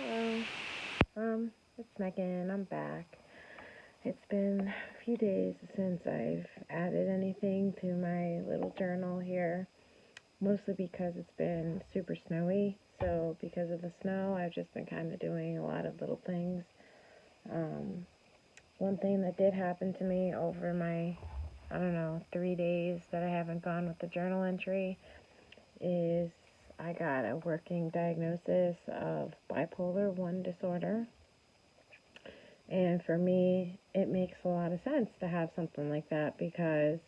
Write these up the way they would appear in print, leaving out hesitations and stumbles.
Hello. It's Megan. I'm back. It's been a few days since I've added anything to my little journal here, mostly because it's been super snowy. So, because of the snow, I've just been kind of doing a lot of little things. Um, One thing that did happen to me over my, I don't know, 3 days that I haven't gone with the journal entry is I got a working diagnosis of bipolar 1 disorder. And for me, it makes a lot of sense to have something like that because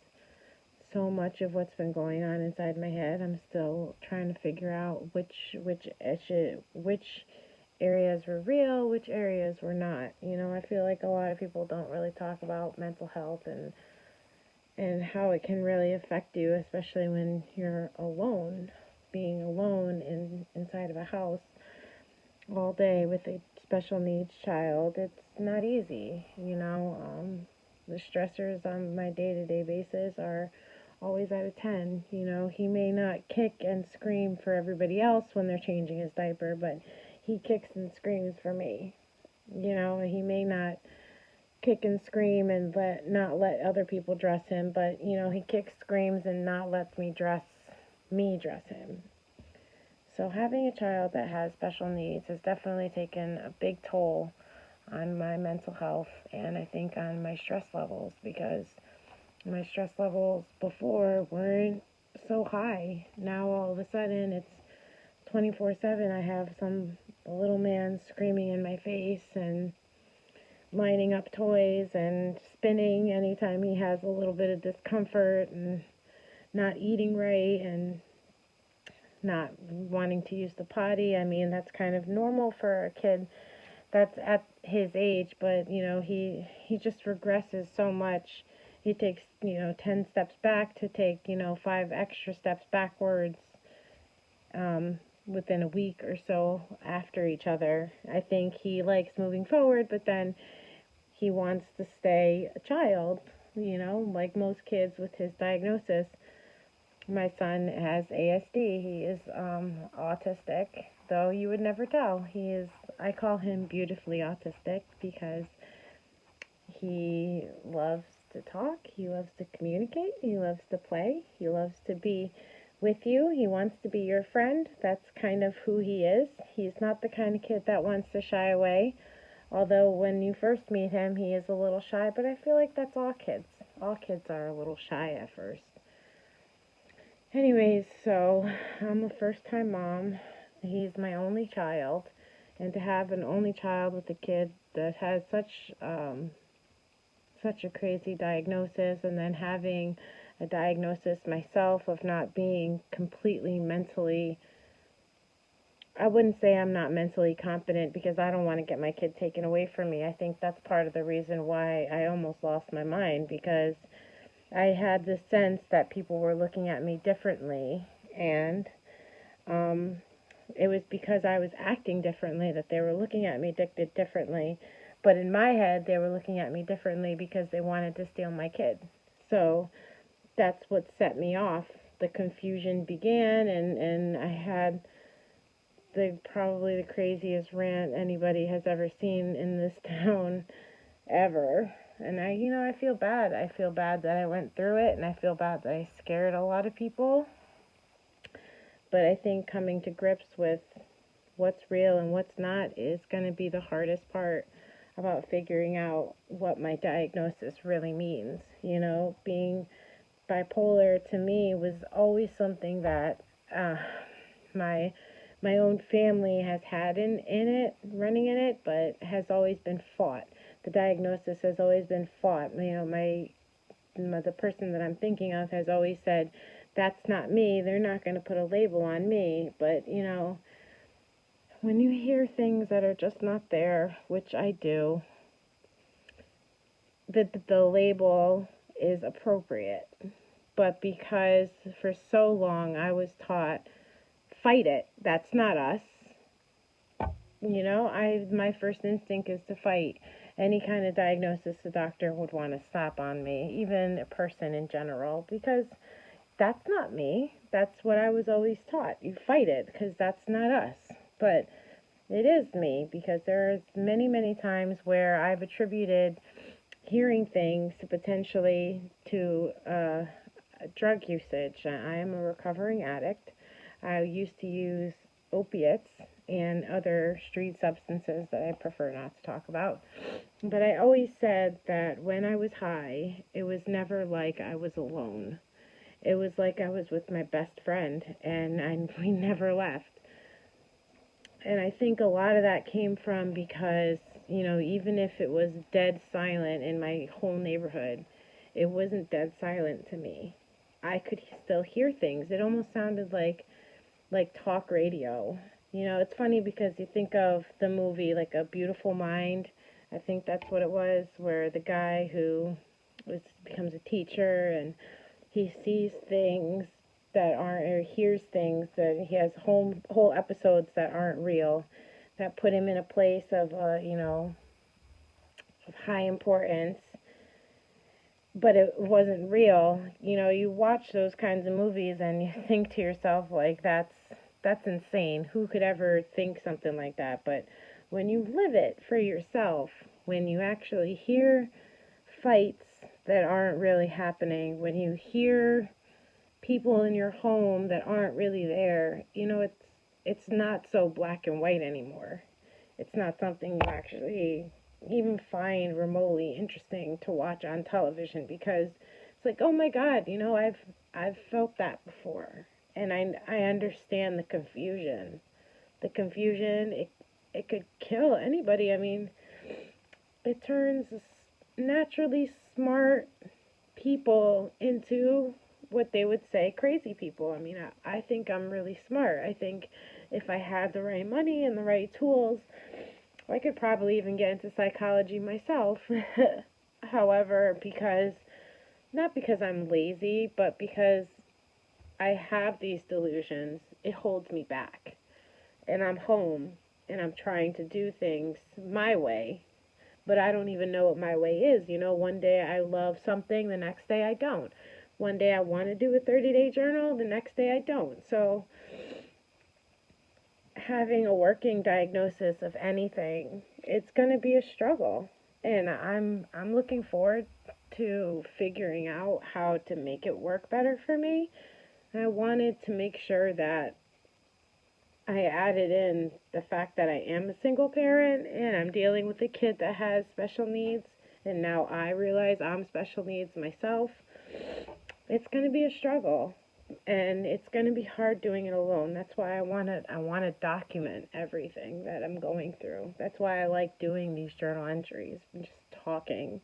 so much of what's been going on inside my head, I'm still trying to figure out which areas were real, which areas were not. I feel like a lot of people don't really talk about mental health and how it can really affect you, especially when you're alone, being alone inside of a house all day with a special needs child. It's not easy. The stressors on my day-to-day basis are always out of 10. He may not kick and scream for everybody else when they're changing his diaper, but he kicks and screams for me. He may not kick and scream and not let other people dress him, but he kicks, screams, and not lets me dress him. So having a child that has special needs has definitely taken a big toll on my mental health and I think on my stress levels because my stress levels before weren't so high. Now all of a sudden it's 24/7. I have some little man screaming in my face and lining up toys and spinning anytime he has a little bit of discomfort and not eating right and not wanting to use the potty. I mean, that's kind of normal for a kid that's at his age, but he just regresses so much. He takes 10 steps back to take 5 extra steps backwards within a week or so after each other. I think he likes moving forward, but then he wants to stay a child, like most kids with his diagnosis. My son has ASD. He is autistic, though you would never tell. I call him beautifully autistic because he loves to talk, he loves to communicate, he loves to play, he loves to be with you, he wants to be your friend. That's kind of who he is. He's not the kind of kid that wants to shy away, although when you first meet him, he is a little shy, but I feel like that's all kids. All kids are a little shy at first. Anyways, so I'm a first-time mom. He's my only child, and to have an only child with a kid that has such a crazy diagnosis, and then having a diagnosis myself of not being completely mentally, I wouldn't say I'm not mentally competent because I don't want to get my kid taken away from me. I think that's part of the reason why I almost lost my mind because I had this sense that people were looking at me differently, and um, it was because I was acting differently that they were looking at me differently. But in my head, they were looking at me differently because they wanted to steal my kid. So that's what set me off. The confusion began, and I had probably the craziest rant anybody has ever seen in this town ever. And I feel bad. I feel bad that I went through it, and I feel bad that I scared a lot of people. But I think coming to grips with what's real and what's not is going to be the hardest part about figuring out what my diagnosis really means. Being bipolar to me was always something that my my own family has had running in it, but has always been fought. The diagnosis has always been fought. The person that I'm thinking of has always said, "That's not me. They're not going to put a label on me." But when you hear things that are just not there, which I do, the label is appropriate. But because for so long I was taught, fight it, that's not us. My first instinct is to fight any kind of diagnosis the doctor would want to slap on me, even a person in general, because that's not me. That's what I was always taught. You fight it because that's not us. But It is me, because there's many, many times where I've attributed hearing things potentially to drug usage. I am a recovering addict. I used to use opiates and other street substances that I prefer not to talk about. But I always said that when I was high, it was never like I was alone. It was like I was with my best friend, and we never left. And I think a lot of that came from because, even if it was dead silent in my whole neighborhood, it wasn't dead silent to me. I could still hear things. It almost sounded like talk radio. It's funny because you think of the movie like A Beautiful Mind. I think that's what it was, where the guy who becomes a teacher, and he sees things that aren't, or hears things that he has whole episodes that aren't real, that put him in a place of of high importance, but it wasn't real. You watch those kinds of movies and you think to yourself, like, that's insane. Who could ever think something like that? But when you live it for yourself, when you actually hear fights that aren't really happening, when you hear people in your home that aren't really there, it's not so black and white anymore. It's not something you actually even find remotely interesting to watch on television, because it's like, oh my God, I've felt that before, and I understand the confusion. The confusion, it could kill anybody. I mean, it turns naturally smart people into what they would say crazy people. I mean, I think I'm really smart. I think if I had the right money and the right tools, I could probably even get into psychology myself. However, not because I'm lazy, but because I have these delusions, it holds me back. And I'm home, and I'm trying to do things my way, but I don't even know what my way is. One day I love something, the next day I don't. One day I want to do a 30-day journal, the next day I don't. So having a working diagnosis of anything, it's going to be a struggle. And I'm looking forward to figuring out how to make it work better for me. I wanted to make sure that I added in the fact that I am a single parent and I'm dealing with a kid that has special needs, and now I realize I'm special needs myself. It's going to be a struggle, and it's going to be hard doing it alone. That's why I want to document everything that I'm going through. That's why I like doing these journal entries and just talking,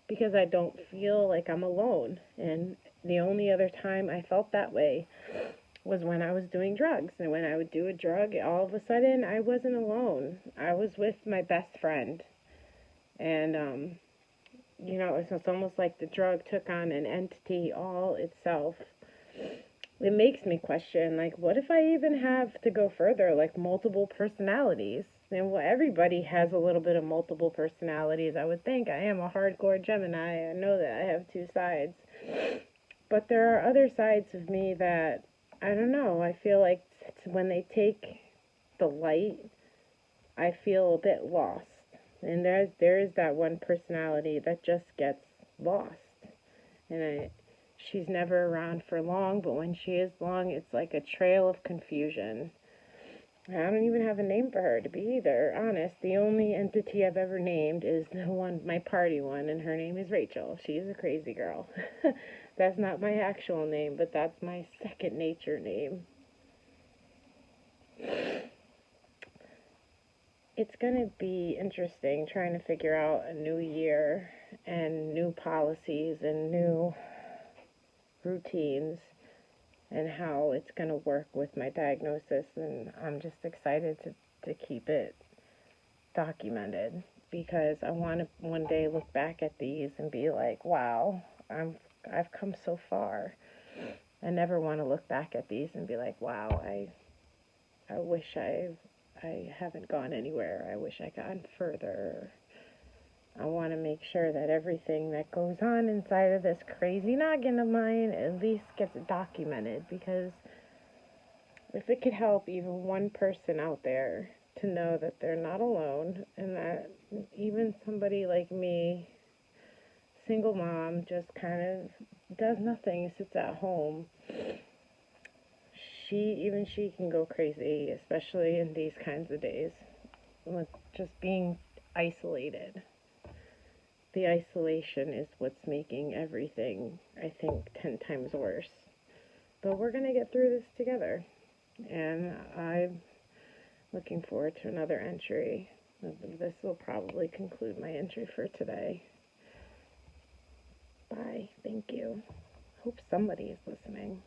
because I don't feel like I'm alone. And the only other time I felt that way was when I was doing drugs. And when I would do a drug, all of a sudden I wasn't alone. I was with my best friend. And it's almost like the drug took on an entity all itself. It makes me question, like, what if I even have to go further, like multiple personalities? And well, everybody has a little bit of multiple personalities, I would think. I am a hardcore Gemini. I know that I have two sides. But there are other sides of me that, I don't know, I feel like when they take the light, I feel a bit lost. And there is that one personality that just gets lost. And she's never around for long, but when she is long, it's like a trail of confusion. I don't even have a name for her, to be either honest. The only entity I've ever named is the one, my party one, and her name is Rachel. She's a crazy girl. That's not my actual name, but that's my second nature name. It's going to be interesting trying to figure out a new year and new policies and new routines and how it's going to work with my diagnosis. And I'm just excited to keep it documented, because I want to one day look back at these and be like, wow, I've come so far. I never want to look back at these and be like, wow, I wish I haven't gone anywhere. I wish I gone further. I want to make sure that everything that goes on inside of this crazy noggin of mine at least gets documented, because if it could help even one person out there to know that they're not alone and that even somebody like me, single mom, just kind of does nothing, sits at home. Even she can go crazy, especially in these kinds of days with just being isolated. The isolation is what's making everything, I think, 10 times worse. But we're going to get through this together. And I'm looking forward to another entry. This will probably conclude my entry for today. Bye. Thank you. Hope somebody is listening.